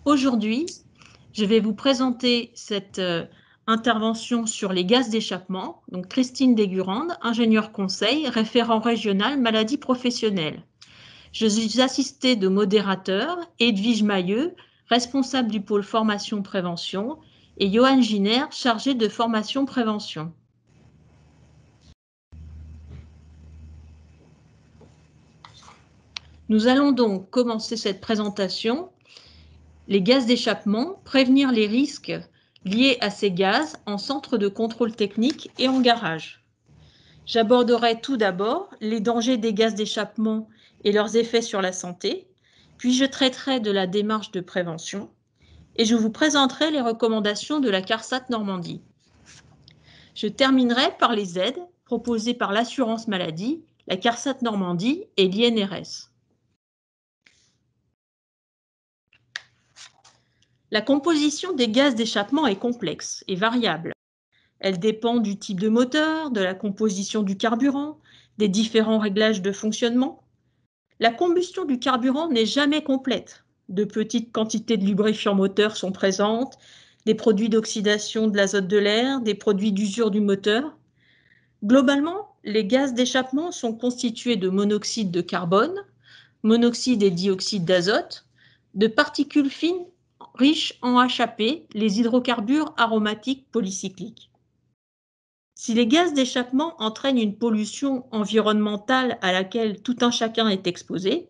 Aujourd'hui, je vais vous présenter cette intervention sur les gaz d'échappement. Donc, Christine Desgurande, ingénieure conseil, référent régional maladies professionnelles. Je suis assistée de modérateur, Edwige Mailleux, responsable du pôle formation prévention, et Johan Giner, chargé de formation prévention. Nous allons donc commencer cette présentation. Les gaz d'échappement, prévenir les risques liés à ces gaz en centre de contrôle technique et en garage. J'aborderai tout d'abord les dangers des gaz d'échappement et leurs effets sur la santé, puis je traiterai de la démarche de prévention et je vous présenterai les recommandations de la CARSAT Normandie. Je terminerai par les aides proposées par l'assurance maladie, la CARSAT Normandie et l'INRS. La composition des gaz d'échappement est complexe et variable. Elle dépend du type de moteur, de la composition du carburant, des différents réglages de fonctionnement. La combustion du carburant n'est jamais complète. De petites quantités de lubrifiants moteurs sont présentes, des produits d'oxydation de l'azote de l'air, des produits d'usure du moteur. Globalement, les gaz d'échappement sont constitués de monoxyde de carbone, monoxyde et dioxyde d'azote, de particules fines riches en HAP, les hydrocarbures aromatiques polycycliques. Si les gaz d'échappement entraînent une pollution environnementale à laquelle tout un chacun est exposé,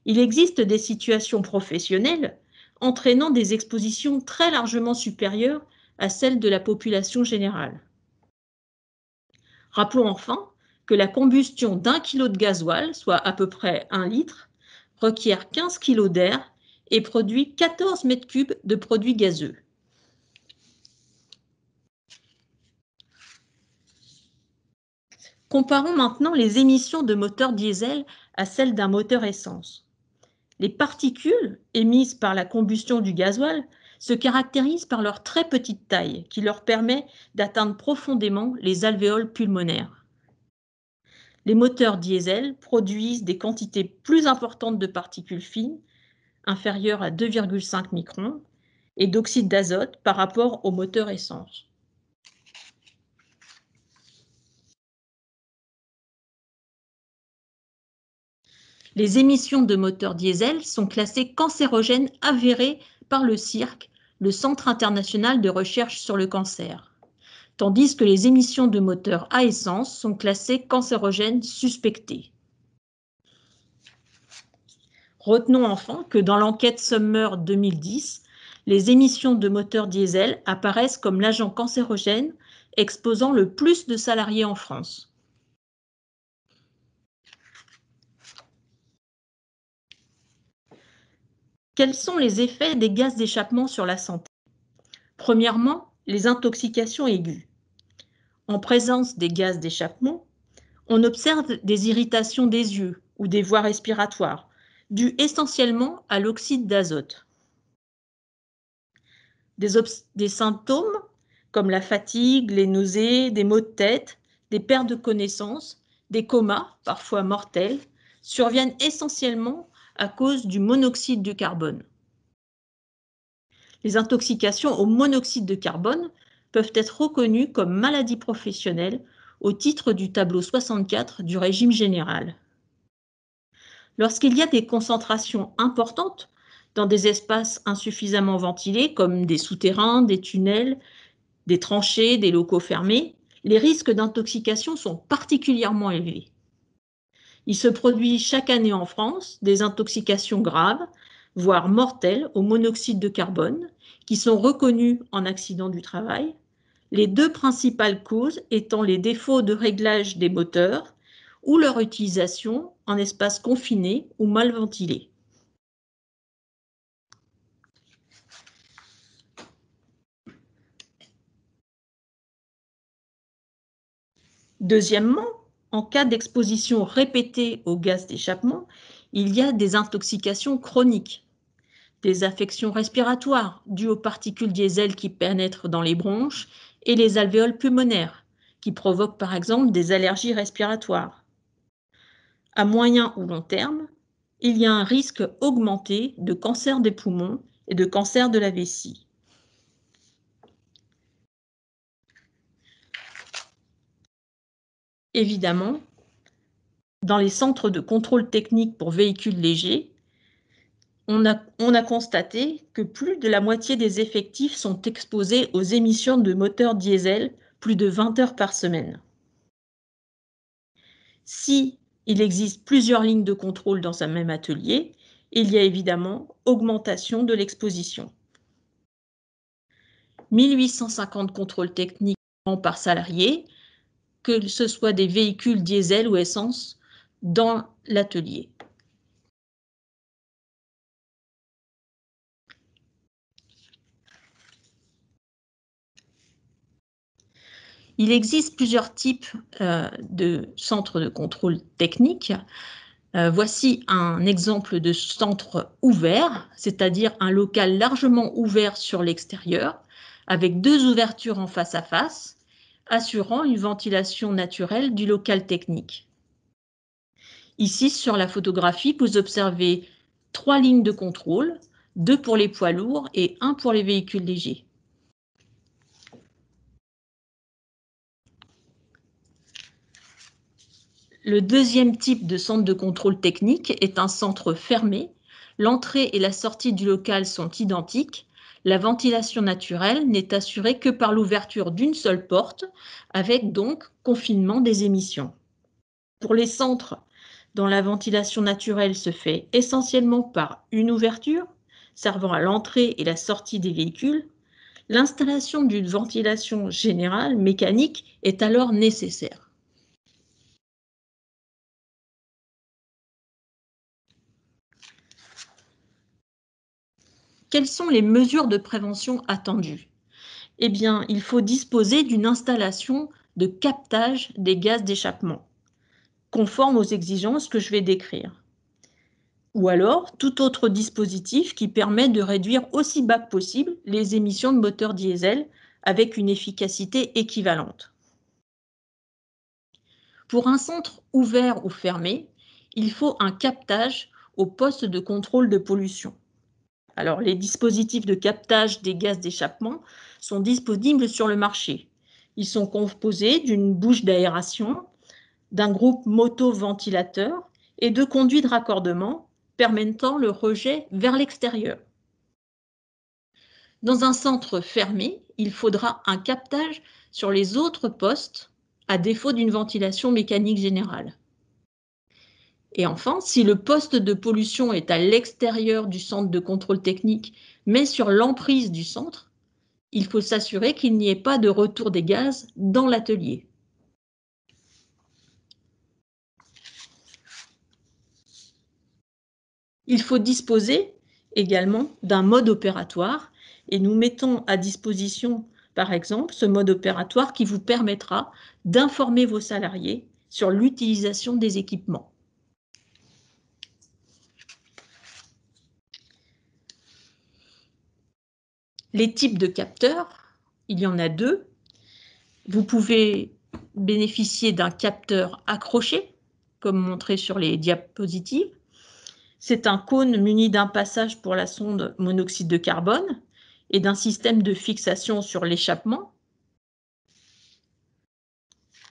il existe des situations professionnelles entraînant des expositions très largement supérieures à celles de la population générale. Rappelons enfin que la combustion d'1 kg de gasoil, soit à peu près 1 litre, requiert 15 kg d'air et produit 14 mètres cubes de produits gazeux. Comparons maintenant les émissions de moteurs diesel à celles d'un moteur essence. Les particules émises par la combustion du gasoil se caractérisent par leur très petite taille qui leur permet d'atteindre profondément les alvéoles pulmonaires. Les moteurs diesel produisent des quantités plus importantes de particules fines, inférieures à 2,5 microns, et d'oxyde d'azote par rapport aux moteurs essence. Les émissions de moteurs diesel sont classées cancérogènes avérées par le CIRC, le Centre international de recherche sur le cancer, tandis que les émissions de moteurs à essence sont classées cancérogènes suspectées. Retenons enfin que dans l'enquête Summer 2010, les émissions de moteurs diesel apparaissent comme l'agent cancérogène exposant le plus de salariés en France. Quels sont les effets des gaz d'échappement sur la santé? Premièrement, les intoxications aiguës. En présence des gaz d'échappement, on observe des irritations des yeux ou des voies respiratoires, dues essentiellement à l'oxyde d'azote. Des symptômes comme la fatigue, les nausées, des maux de tête, des pertes de connaissance, des comas, parfois mortels, surviennent essentiellement à cause du monoxyde de carbone. Les intoxications au monoxyde de carbone peuvent être reconnues comme maladies professionnelles au titre du tableau 64 du régime général. Lorsqu'il y a des concentrations importantes dans des espaces insuffisamment ventilés, comme des souterrains, des tunnels, des tranchées, des locaux fermés, les risques d'intoxication sont particulièrement élevés. Il se produit chaque année en France des intoxications graves, voire mortelles au monoxyde de carbone, qui sont reconnues en accident du travail, les deux principales causes étant les défauts de réglage des moteurs ou leur utilisation en espace confiné ou mal ventilé. Deuxièmement, en cas d'exposition répétée aux gaz d'échappement, il y a des intoxications chroniques, des affections respiratoires dues aux particules diesel qui pénètrent dans les bronches et les alvéoles pulmonaires, qui provoquent par exemple des allergies respiratoires. À moyen ou long terme, il y a un risque augmenté de cancer des poumons et de cancer de la vessie. Évidemment, dans les centres de contrôle technique pour véhicules légers, on a constaté que plus de la moitié des effectifs sont exposés aux émissions de moteurs diesel plus de 20 heures par semaine. Si il existe plusieurs lignes de contrôle dans un même atelier, il y a évidemment augmentation de l'exposition. 1850 contrôles techniques par salarié, que ce soit des véhicules diesel ou essence, dans l'atelier. Il existe plusieurs types de centres de contrôle technique. Voici un exemple de centre ouvert, c'est-à-dire un local largement ouvert sur l'extérieur, avec deux ouvertures en face à face, assurant une ventilation naturelle du local technique. Ici, sur la photographie, vous observez 3 lignes de contrôle, 2 pour les poids lourds et 1 pour les véhicules légers. Le deuxième type de centre de contrôle technique est un centre fermé. L'entrée et la sortie du local sont identiques. La ventilation naturelle n'est assurée que par l'ouverture d'une seule porte, avec donc confinement des émissions. Pour les centres dont la ventilation naturelle se fait essentiellement par une ouverture, servant à l'entrée et la sortie des véhicules, l'installation d'une ventilation générale mécanique est alors nécessaire. Quelles sont les mesures de prévention attendues? Eh bien, il faut disposer d'une installation de captage des gaz d'échappement, conforme aux exigences que je vais décrire. Ou alors, tout autre dispositif qui permet de réduire aussi bas que possible les émissions de moteurs diesel avec une efficacité équivalente. Pour un centre ouvert ou fermé, il faut un captage au poste de contrôle de pollution. Alors, les dispositifs de captage des gaz d'échappement sont disponibles sur le marché. Ils sont composés d'une bouche d'aération, d'un groupe motoventilateur et de conduits de raccordement permettant le rejet vers l'extérieur. Dans un centre fermé, il faudra un captage sur les autres postes à défaut d'une ventilation mécanique générale. Et enfin, si le poste de pollution est à l'extérieur du centre de contrôle technique, mais sur l'emprise du centre, il faut s'assurer qu'il n'y ait pas de retour des gaz dans l'atelier. Il faut disposer également d'un mode opératoire et nous mettons à disposition, par exemple, ce mode opératoire qui vous permettra d'informer vos salariés sur l'utilisation des équipements. Les types de capteurs, il y en a deux. Vous pouvez bénéficier d'un capteur accroché, comme montré sur les diapositives. C'est un cône muni d'un passage pour la sonde monoxyde de carbone et d'un système de fixation sur l'échappement.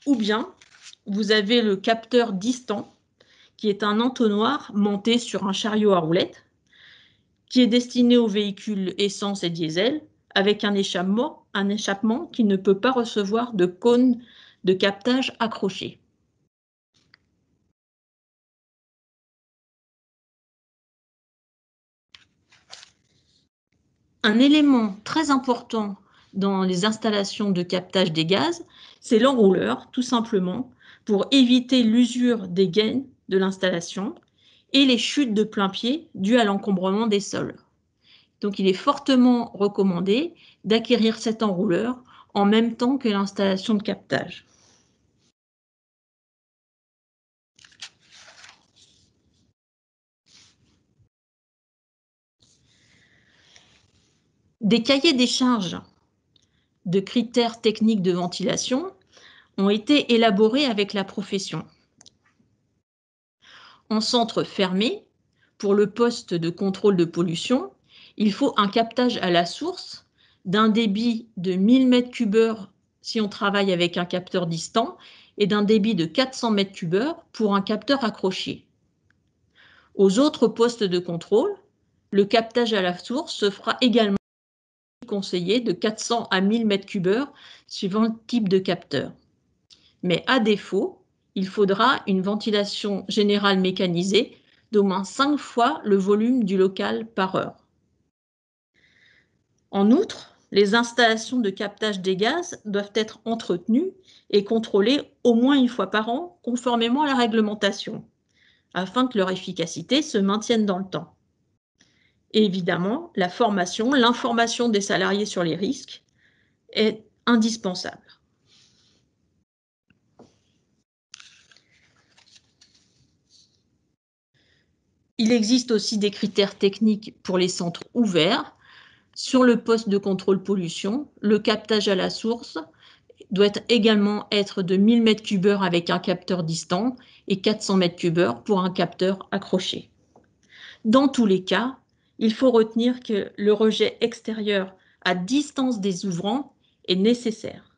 Ou bien, vous avez le capteur distant, qui est un entonnoir monté sur un chariot à roulettes, qui est destiné aux véhicules essence et diesel, avec un échappement qui ne peut pas recevoir de cône de captage accroché. Un élément très important dans les installations de captage des gaz, c'est l'enrouleur, tout simplement, pour éviter l'usure des gaines de l'installation et les chutes de plein pied dues à l'encombrement des sols. Donc, il est fortement recommandé d'acquérir cet enrouleur en même temps que l'installation de captage. Des cahiers des charges de critères techniques de ventilation ont été élaborés avec la profession. En centre fermé, pour le poste de contrôle de pollution, Il faut un captage à la source d'un débit de 1000 m3 si on travaille avec un capteur distant et d'un débit de 400 m3 pour un capteur accroché. Aux autres postes de contrôle, le captage à la source se fera également conseillé de 400 à 1000 m3 suivant le type de capteur. Mais à défaut, il faudra une ventilation générale mécanisée d'au moins 5 fois le volume du local par heure. En outre, les installations de captage des gaz doivent être entretenues et contrôlées au moins une fois par an, conformément à la réglementation, afin que leur efficacité se maintienne dans le temps. Et évidemment, la formation, l'information des salariés sur les risques est indispensable. Il existe aussi des critères techniques pour les centres ouverts. Sur le poste de contrôle pollution, le captage à la source doit également être de 1000 m3 avec un capteur distant et 400 m3 pour un capteur accroché. Dans tous les cas, il faut retenir que le rejet extérieur à distance des ouvrants est nécessaire.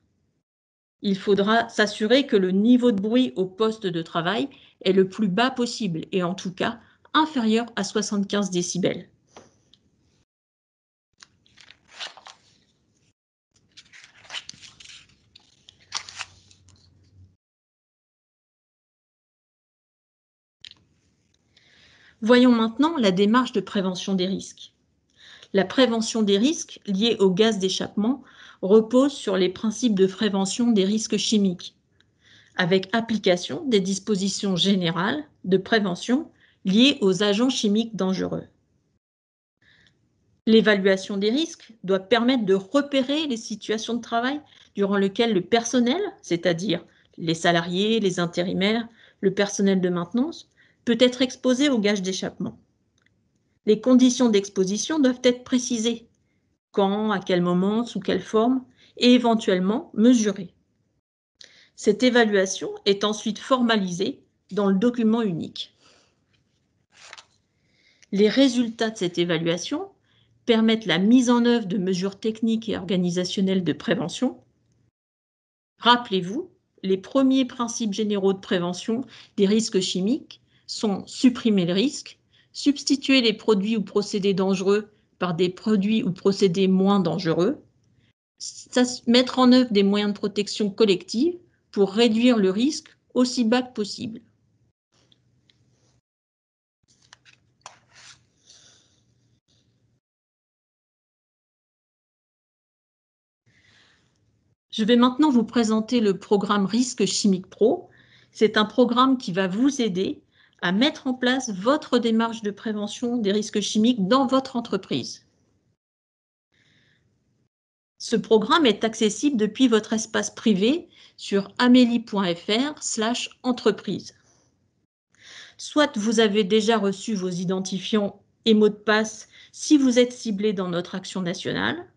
Il faudra s'assurer que le niveau de bruit au poste de travail est le plus bas possible et en tout cas inférieur à 75 décibels. Voyons maintenant la démarche de prévention des risques. La prévention des risques liés aux gaz d'échappement repose sur les principes de prévention des risques chimiques, avec application des dispositions générales de prévention liées aux agents chimiques dangereux. L'évaluation des risques doit permettre de repérer les situations de travail durant lesquelles le personnel, c'est-à-dire les salariés, les intérimaires, le personnel de maintenance, peut être exposé aux gaz d'échappement. Les conditions d'exposition doivent être précisées. Quand, à quel moment, sous quelle forme, et éventuellement mesurées. Cette évaluation est ensuite formalisée dans le document unique. Les résultats de cette évaluation permettent la mise en œuvre de mesures techniques et organisationnelles de prévention. Rappelez-vous, les premiers principes généraux de prévention des risques chimiques sont supprimer le risque, substituer les produits ou procédés dangereux par des produits ou procédés moins dangereux, mettre en œuvre des moyens de protection collective pour réduire le risque aussi bas que possible. Je vais maintenant vous présenter le programme Risque Chimique Pro. C'est un programme qui va vous aider à mettre en place votre démarche de prévention des risques chimiques dans votre entreprise. Ce programme est accessible depuis votre espace privé sur amelie.fr/entreprise. Soit vous avez déjà reçu vos identifiants et mots de passe si vous êtes ciblé dans notre action nationale,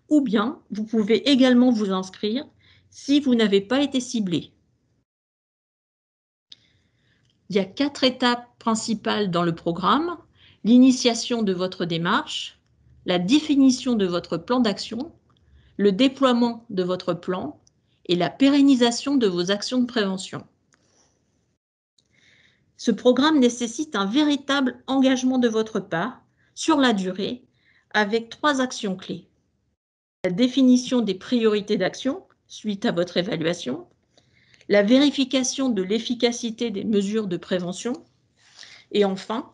ou bien vous pouvez également vous inscrire si vous n'avez pas été ciblé. Il y a 4 étapes principales dans le programme: l'initiation de votre démarche, la définition de votre plan d'action, le déploiement de votre plan et la pérennisation de vos actions de prévention. Ce programme nécessite un véritable engagement de votre part sur la durée avec 3 actions clés. La définition des priorités d'action suite à votre évaluation, la vérification de l'efficacité des mesures de prévention et enfin,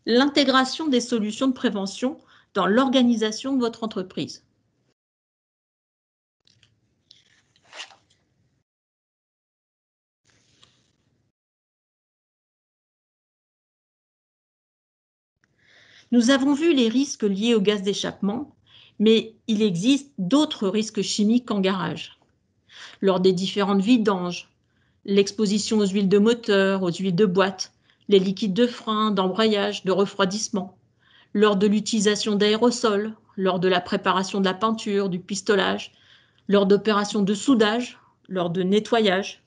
l'intégration des solutions de prévention dans l'organisation de votre entreprise. Nous avons vu les risques liés aux gaz d'échappement, mais il existe d'autres risques chimiques en garage. Lors des différentes vidanges, l'exposition aux huiles de moteur, aux huiles de boîte, les liquides de frein, d'embrayage, de refroidissement, lors de l'utilisation d'aérosols, lors de la préparation de la peinture, du pistolage, lors d'opérations de soudage, lors de nettoyage.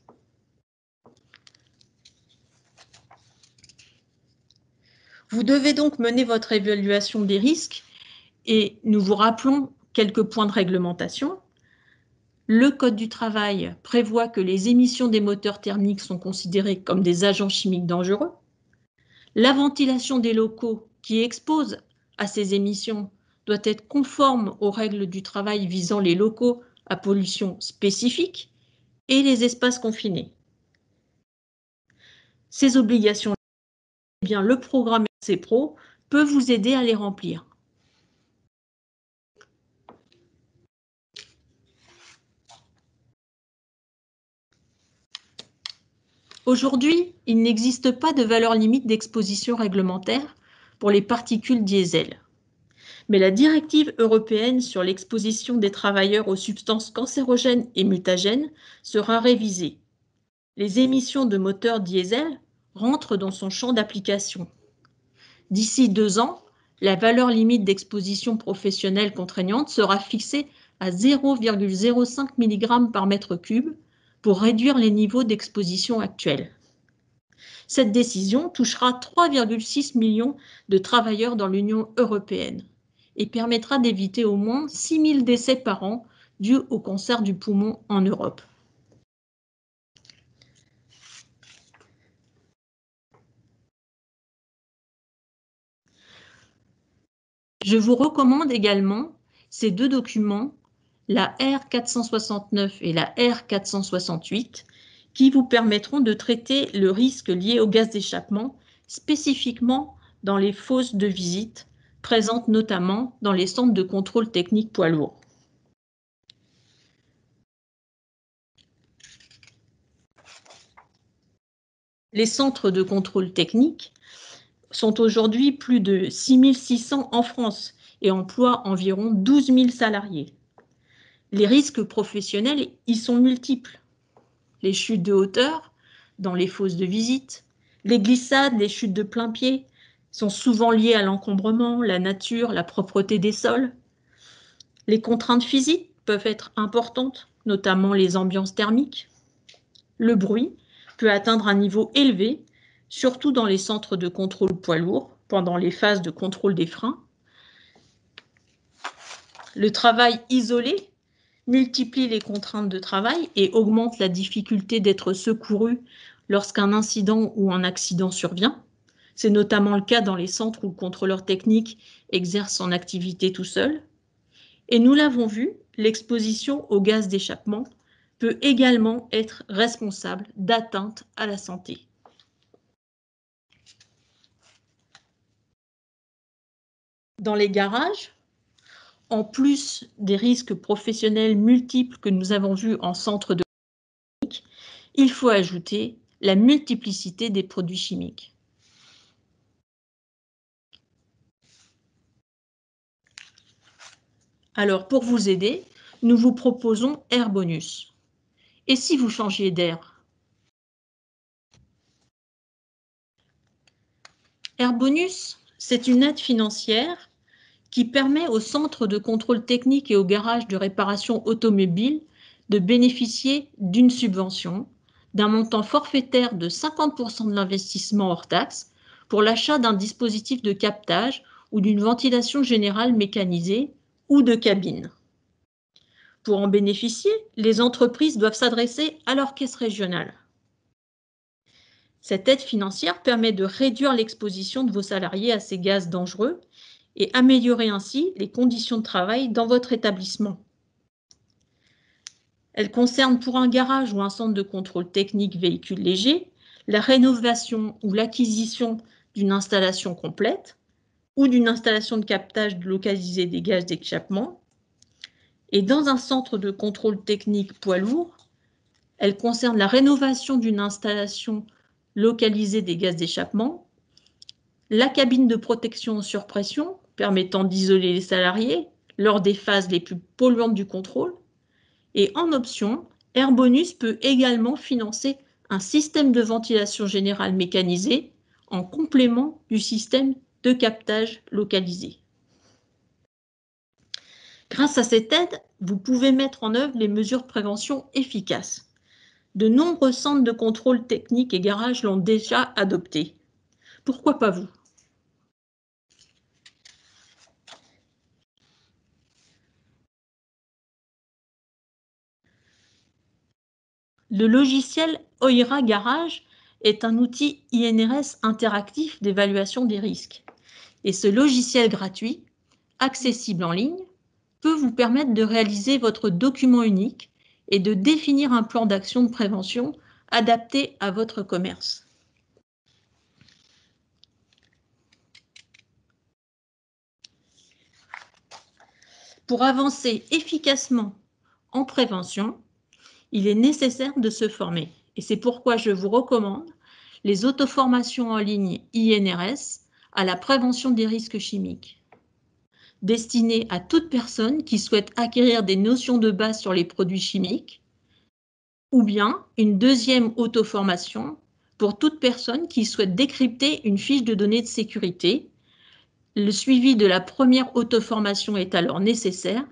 Vous devez donc mener votre évaluation des risques Et nous vous rappelons quelques points de réglementation. Le Code du travail prévoit que les émissions des moteurs thermiques sont considérées comme des agents chimiques dangereux. La ventilation des locaux qui expose à ces émissions doit être conforme aux règles du travail visant les locaux à pollution spécifique et les espaces confinés. Ces obligations, eh bien, le programme RC Pro peut vous aider à les remplir. Aujourd'hui, il n'existe pas de valeur limite d'exposition réglementaire pour les particules diesel. Mais la directive européenne sur l'exposition des travailleurs aux substances cancérogènes et mutagènes sera révisée. Les émissions de moteurs diesel rentrent dans son champ d'application. D'ici 2 ans, la valeur limite d'exposition professionnelle contraignante sera fixée à 0,05 mg par mètre cube pour réduire les niveaux d'exposition actuels. Cette décision touchera 3,6 millions de travailleurs dans l'Union européenne et permettra d'éviter au moins 6 000 décès par an dus au cancer du poumon en Europe. Je vous recommande également ces 2 documents, la R469 et la R468, qui vous permettront de traiter le risque lié au gaz d'échappement, spécifiquement dans les fosses de visite, présentes notamment dans les centres de contrôle technique poids lourds. Les centres de contrôle technique sont aujourd'hui plus de 6 600 en France et emploient environ 12 000 salariés. Les risques professionnels y sont multiples. Les chutes de hauteur dans les fosses de visite, les glissades, les chutes de plein pied sont souvent liées à l'encombrement, la nature, la propreté des sols. Les contraintes physiques peuvent être importantes, notamment les ambiances thermiques. Le bruit peut atteindre un niveau élevé, surtout dans les centres de contrôle poids lourds, pendant les phases de contrôle des freins. Le travail isolé multiplie les contraintes de travail et augmente la difficulté d'être secouru lorsqu'un incident ou un accident survient. C'est notamment le cas dans les centres où le contrôleur technique exerce son activité tout seul. Et nous l'avons vu, l'exposition au gaz d'échappement peut également être responsable d'atteintes à la santé. Dans les garages, en plus des risques professionnels multiples que nous avons vus en centre de chimique, il faut ajouter la multiplicité des produits chimiques. Alors, pour vous aider, nous vous proposons Air Bonus. Et si vous changiez d'air? Air Bonus, c'est une aide financière qui permet aux centres de contrôle technique et aux garages de réparation automobile de bénéficier d'une subvention d'un montant forfaitaire de 50% de l'investissement hors taxe pour l'achat d'un dispositif de captage ou d'une ventilation générale mécanisée ou de cabine. Pour en bénéficier, les entreprises doivent s'adresser à leur caisse régionale. Cette aide financière permet de réduire l'exposition de vos salariés à ces gaz dangereux et améliorer ainsi les conditions de travail dans votre établissement. Elle concerne pour un garage ou un centre de contrôle technique véhicule léger la rénovation ou l'acquisition d'une installation complète ou d'une installation de captage localisé des gaz d'échappement. Et dans un centre de contrôle technique poids lourd, elle concerne la rénovation d'une installation localisée des gaz d'échappement, la cabine de protection sur pression permettant d'isoler les salariés lors des phases les plus polluantes du contrôle. Et en option, Air Bonus peut également financer un système de ventilation générale mécanisée en complément du système de captage localisé. Grâce à cette aide, vous pouvez mettre en œuvre les mesures de prévention efficaces. De nombreux centres de contrôle technique et garages l'ont déjà adopté. Pourquoi pas vous? Le logiciel OIRA Garage est un outil INRS interactif d'évaluation des risques. Et ce logiciel gratuit, accessible en ligne, peut vous permettre de réaliser votre document unique et de définir un plan d'action de prévention adapté à votre commerce. Pour avancer efficacement en prévention, il est nécessaire de se former. Et c'est pourquoi je vous recommande les auto-formations en ligne INRS à la prévention des risques chimiques, destinées à toute personne qui souhaite acquérir des notions de base sur les produits chimiques, ou bien une deuxième auto-formation pour toute personne qui souhaite décrypter une fiche de données de sécurité. Le suivi de la première auto-formation est alors nécessaire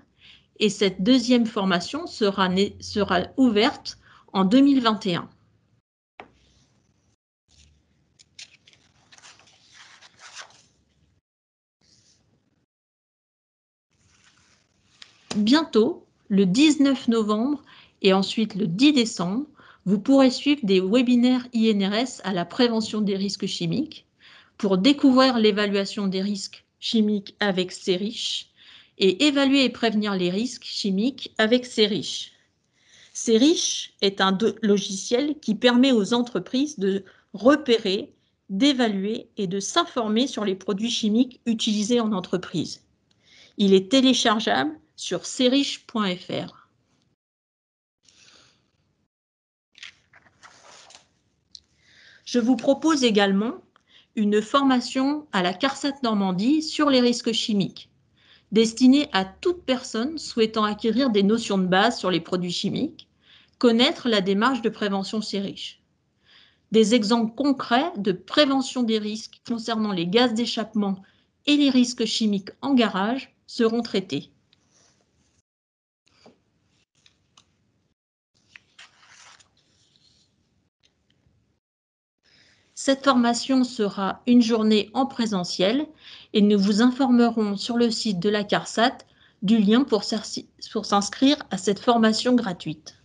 et cette deuxième formation sera ouverte en 2021. Bientôt, le 19 novembre et ensuite le 10 décembre, vous pourrez suivre des webinaires INRS à la prévention des risques chimiques pour découvrir l'évaluation des risques chimiques avec CERICH et évaluer et prévenir les risques chimiques avec CERICH. CERICH est un logiciel qui permet aux entreprises de repérer, d'évaluer et de s'informer sur les produits chimiques utilisés en entreprise. Il est téléchargeable sur cerich.fr. Je vous propose également une formation à la CARSAT Normandie sur les risques chimiques, destinée à toute personne souhaitant acquérir des notions de base sur les produits chimiques, connaître la démarche de prévention CERICH. Des exemples concrets de prévention des risques concernant les gaz d'échappement et les risques chimiques en garage seront traités. Cette formation sera une journée en présentiel et nous vous informerons sur le site de la CARSAT du lien pour s'inscrire à cette formation gratuite.